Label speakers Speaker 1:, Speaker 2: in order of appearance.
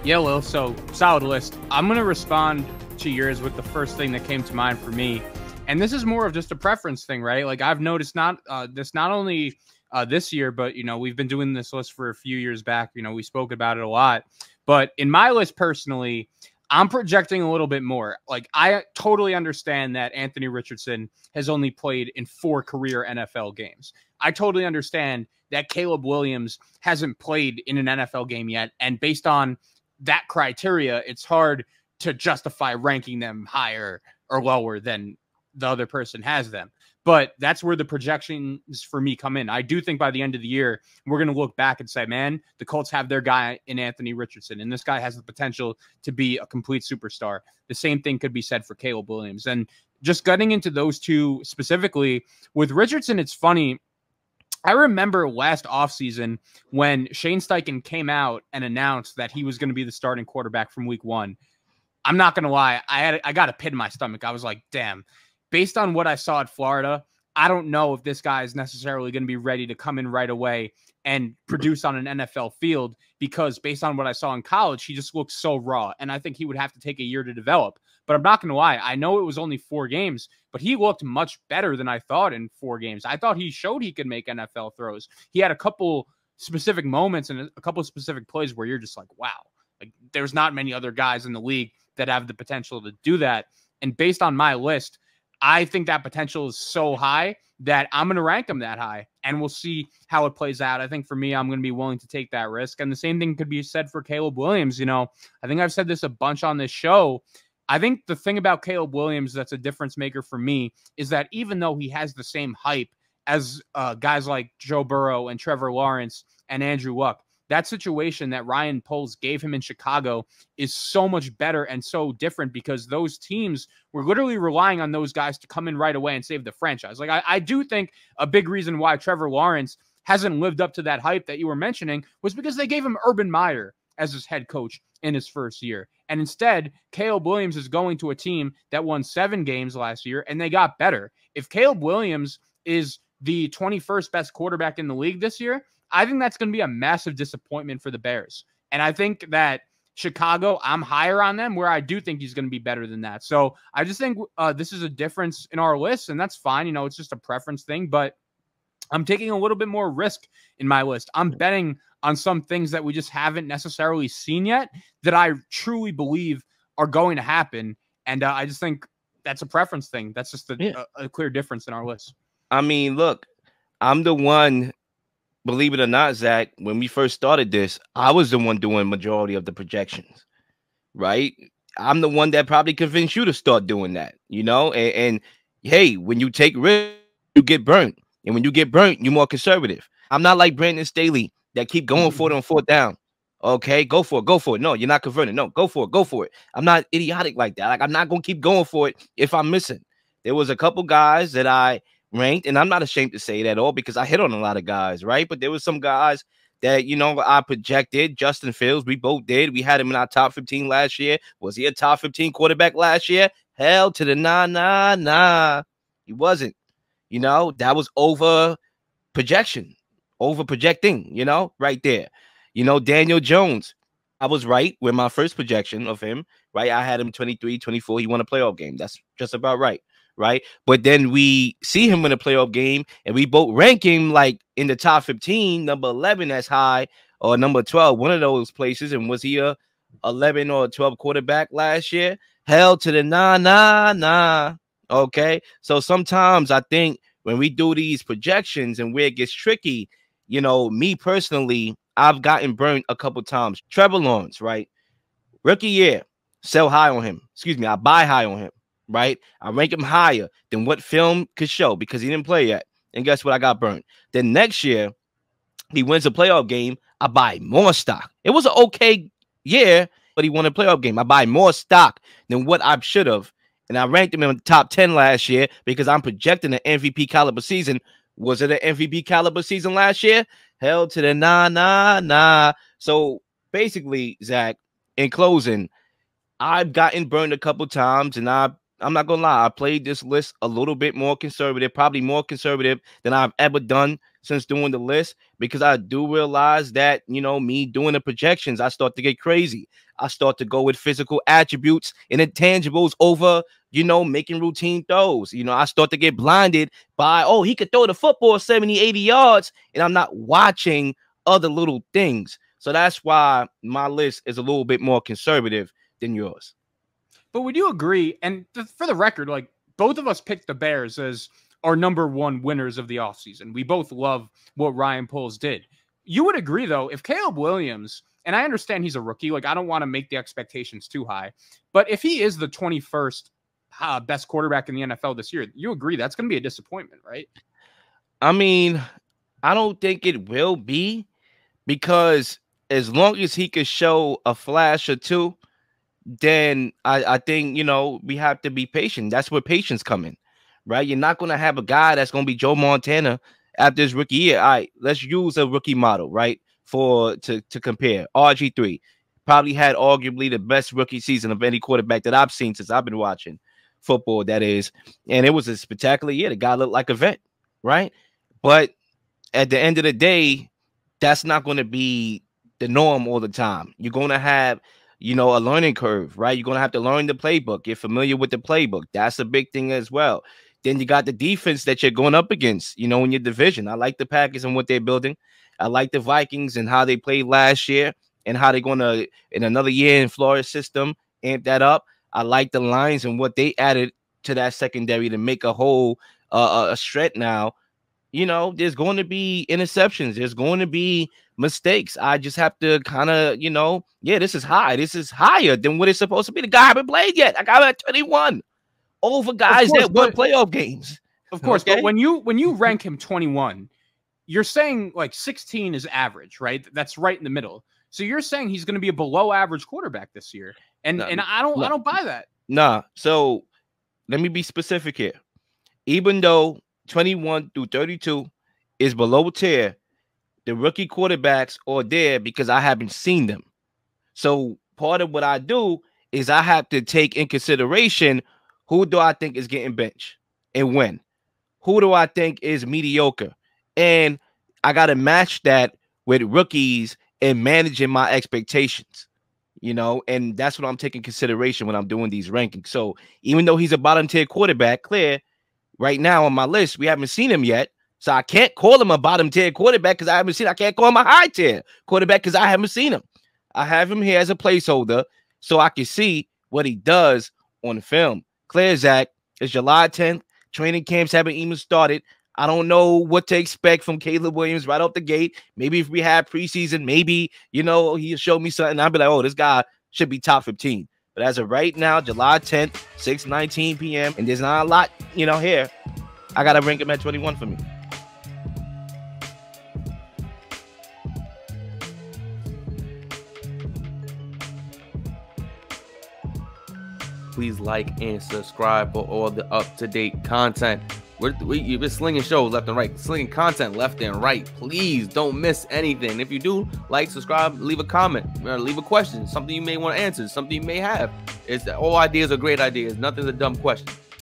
Speaker 1: Yeah, Lil, so solid list. I'm going to respond to yours with the first thing that came to mind for me. And this is more of just a preference thing, right? Like I've noticed not only this year, but, we've been doing this list for a few years back. We spoke about it a lot. But in my list personally, I'm projecting a little bit more. Like I totally understand that Anthony Richardson has only played in 4 career NFL games. I totally understand that Caleb Williams hasn't played in an NFL game yet. And based on that criteria, it's hard to justify ranking them higher or lower than the other person has them. But that's where the projections for me come in. I do think by the end of the year, we're going to look back and say, man, the Colts have their guy in Anthony Richardson, and this guy has the potential to be a complete superstar. The same thing could be said for Caleb Williams. And just getting into those two specifically, with Richardson, it's funny. I remember last offseason when Shane Steichen came out and announced that he was going to be the starting quarterback from week 1. I'm not going to lie. I got a pit in my stomach. I was like, damn, based on what I saw at Florida, I don't know if this guy is necessarily going to be ready to come in right away and produce on an NFL field, because based on what I saw in college, he just looked so raw. And I think he would have to take a year to develop. But I'm not going to lie. I know it was only 4 games, but he looked much better than I thought in 4 games. I thought he showed he could make NFL throws. He had a couple specific moments and a couple of specific plays where you're just like, wow, like there's not many other guys in the league that have the potential to do that. And based on my list, I think that potential is so high that I'm going to rank him that high, and we'll see how it plays out. I think for me, I'm going to be willing to take that risk. And the same thing could be said for Caleb Williams. I think I've said this a bunch on this show. I think the thing about Caleb Williams that's a difference maker for me is that even though he has the same hype as guys like Joe Burrow and Trevor Lawrence and Andrew Luck, that situation that Ryan Poles gave him in Chicago is so much better and so different, because those teams were literally relying on those guys to come in right away and save the franchise. Like I do think a big reason why Trevor Lawrence hasn't lived up to that hype that you were mentioning was because they gave him Urban Meyer as his head coach in his first year. And instead, Caleb Williams is going to a team that won 7 games last year, and they got better. If Caleb Williams is the 21st best quarterback in the league this year, I think that's going to be a massive disappointment for the Bears. And I think that Chicago, I'm higher on them, where I do think he's going to be better than that. So I just think this is a difference in our list, and that's fine. It's just a preference thing, but I'm taking a little bit more risk in my list. I'm betting on some things that we just haven't necessarily seen yet that I truly believe are going to happen. And I just think that's a preference thing. That's just a clear difference in our list.
Speaker 2: I mean, look, I'm the one. Believe it or not, Zach, when we first started this, I was the one doing majority of the projections, right? I'm the one that probably convinced you to start doing that, And hey, when you take risks, you get burnt. And when you get burnt, you're more conservative. I'm not like Brandon Staley that keep going for it on 4th down. Okay, go for it. No, you're not converting. No, go for it. I'm not idiotic like that. Like, I'm not going to keep going for it if I'm missing. There was a couple guys that I ranked, and I'm not ashamed to say it at all, because I hit on a lot of guys, right? But there was some guys that, I projected. Justin Fields, we both did. We had him in our top 15 last year. Was he a top 15 quarterback last year? Hell to the nah. He wasn't. That was over projection, over projecting, right there. Daniel Jones, I was right with my first projection of him, right? I had him 23, 24. He won a playoff game. That's just about right. Right. But then we see him win a playoff game, and we both rank him like in the top 15, number 11 that's high, or number 12, one of those places. And was he a 11 or 12 quarterback last year? Hell to the nah. Okay. So sometimes I think when we do these projections and where it gets tricky, me personally, I've gotten burnt a couple times. Trevor Lawrence, right? Rookie year, sell high on him. Excuse me, I buy high on him. Right? I rank him higher than what film could show because he didn't play yet. And guess what? I got burnt. Then next year, he wins a playoff game. I buy more stock. It was an okay year, but he won a playoff game. I buy more stock than what I should have. And I ranked him in the top 10 last year because I'm projecting an MVP caliber season. Was it an MVP caliber season last year? Hell to the nah. So basically, Zach, in closing, I've gotten burned a couple times, and I I'm not gonna lie. I played this list a little bit more conservative, probably more conservative than I've ever done since doing the list, because I do realize that, me doing the projections, I start to get crazy. I start to go with physical attributes and intangibles over, making routine throws. I start to get blinded by, oh, he could throw the football 70, 80 yards, and I'm not watching other little things. So that's why my list is a little bit more conservative than yours.
Speaker 1: But would you agree? And for the record, like, both of us picked the Bears as our number one winners of the offseason. We both love what Ryan Poles did. You would agree, though, if Caleb Williams, and I understand he's a rookie, like, I don't want to make the expectations too high, but if he is the 21st best quarterback in the NFL this year, you agree that's going to be a disappointment, right?
Speaker 2: I mean, I don't think it will be, because as long as he could show a flash or two, then I think, we have to be patient. That's where patience come in, right? You're not going to have a guy that's going to be Joe Montana after his rookie year. All right, let's use a rookie model, right, to compare. RG3 probably had arguably the best rookie season of any quarterback that I've seen since I've been watching football, that is. And it was a spectacular year. The guy looked like a vet, right? But at the end of the day, that's not going to be the norm all the time. You're going to have, a learning curve, right? You're going to have to learn the playbook, get familiar with the playbook. That's a big thing as well. Then you got the defense that you're going up against, in your division. I like the Packers and what they're building. I like the Vikings and how they played last year and how they're going to, in another year in Florida's system, amp that up. I like the Lions and what they added to that secondary to make a whole a threat now. There's going to be interceptions. There's going to be mistakes. I just have to kind of, this is high. This is higher than what it's supposed to be. The guy haven't played yet. I got him at 21 over guys that won playoff games.
Speaker 1: Of course, okay? But when you rank him 21, you're saying like 16 is average, right? That's right in the middle. So you're saying he's going to be a below average quarterback this year, and I don't buy that.
Speaker 2: Nah. So let me be specific here. Even though 21 through 32 is below tier, the rookie quarterbacks are there because I haven't seen them. So part of what I do is I have to take in consideration, who do I think is getting benched and when? Who do I think is mediocre? And I got to match that with rookies and managing my expectations, and that's what I'm taking consideration when I'm doing these rankings. So even though he's a bottom tier quarterback, clear, right now on my list, we haven't seen him yet. So I can't call him a bottom tier quarterback because I haven't seen him. I can't call him a high tier quarterback because I haven't seen him. I have him here as a placeholder so I can see what he does on the film. Clear, Zach. It's July 10th. Training camps haven't even started. I don't know what to expect from Caleb Williams right off the gate. Maybe if we have preseason, maybe, he'll show me something. I'll be like, oh, this guy should be top 15. But as of right now, July 10th, 6:19 p.m., and there's not a lot, here. I got to rank him at 21 for me.
Speaker 3: Please like and subscribe for all the up-to-date content. You've been slinging shows left and right, slinging content left and right. Please don't miss anything. If you do, like, subscribe, leave a comment, leave a question, something you may want to answer, something you may have. All ideas are great ideas. Nothing's a dumb question.